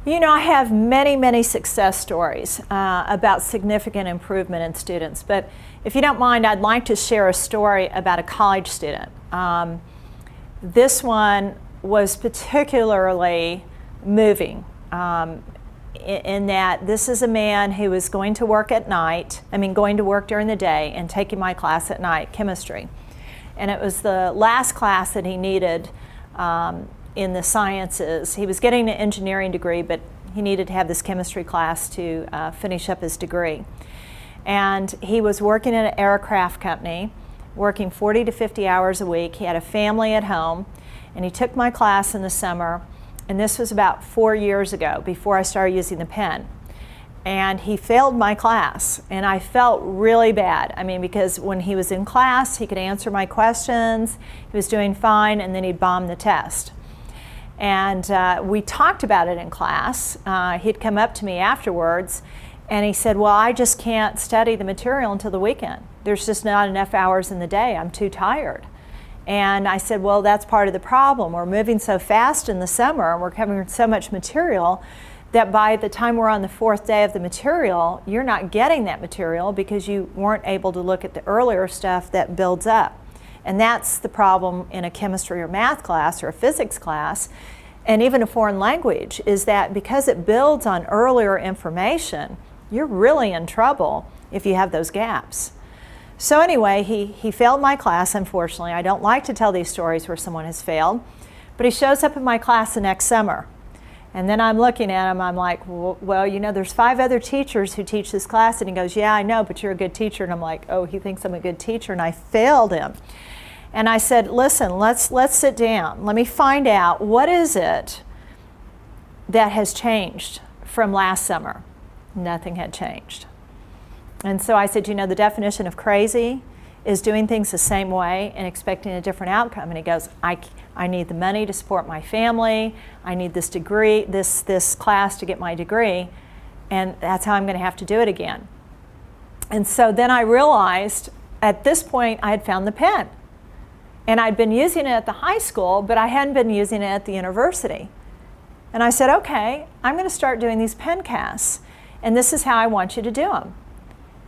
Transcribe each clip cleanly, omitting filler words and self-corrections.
You know, I have many, many success stories about significant improvement in students, but if you don't mind, I'd like to share a story about a college student. This one was particularly moving in that this is a man who was going to work at night, going to work during the day and taking my class at night, chemistry. And it was the last class that he needed in the sciences. He was getting an engineering degree, but he needed to have this chemistry class to finish up his degree. And he was working at an aircraft company, working 40 to 50 hours a week. He had a family at home, and he took my class in the summer, and this was about 4 years ago, before I started using the pen. And he failed my class, and I felt really bad. Because when he was in class, he could answer my questions, he was doing fine, and then he'd bomb the test. And we talked about it in class. He'd come up to me afterwards, and he said, well, I just can't study the material until the weekend. There's just not enough hours in the day. I'm too tired. And I said, well, that's part of the problem. We're moving so fast in the summer, and we're covering so much material that by the time we're on the 4th day of the material, you're not getting that material because you weren't able to look at the earlier stuff that builds up. And that's the problem in a chemistry or math class or a physics class, and even a foreign language, is that because it builds on earlier information, you're really in trouble if you have those gaps. So anyway, he failed my class, unfortunately. I don't like to tell these stories where someone has failed, but he shows up in my class the next summer. And then I'm looking at him, I'm like, well, you know, there's 5 other teachers who teach this class. And he goes, yeah, I know, but you're a good teacher. And I'm like, oh, he thinks I'm a good teacher, and I failed him. And I said, listen, let's sit down. Let me find out, what is it that has changed from last summer? Nothing had changed. And so I said, you know, the definition of crazy is doing things the same way and expecting a different outcome. And he goes, I need the money to support my family. I need this degree, this class to get my degree. And that's how I'm going to have to do it again. And so then I realized at this point I had found the pen. And I'd been using it at the high school, but I hadn't been using it at the university. And I said, okay, I'm going to start doing these pen casts. And this is how I want you to do them.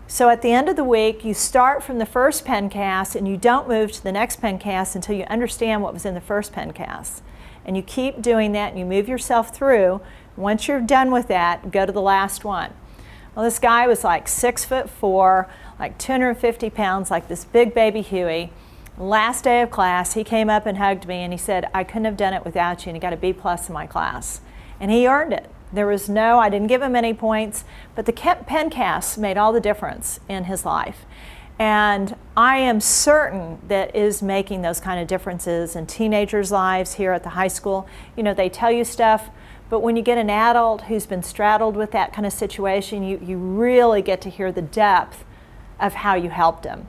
So at the end of the week, you start from the first pen cast, and you don't move to the next pen cast until you understand what was in the first pen cast. And you keep doing that, and you move yourself through. Once you're done with that, go to the last one. Well, this guy was like 6'4", like 250 pounds, like this big baby Huey. Last day of class, he came up and hugged me, and he said, I couldn't have done it without you, and he got a B+ in my class. And he earned it. I didn't give him any points, but the pen casts made all the difference in his life. And I am certain that is making those kind of differences in teenagers' lives here at the high school. You know, they tell you stuff, but when you get an adult who's been straddled with that kind of situation, you really get to hear the depth of how you helped them.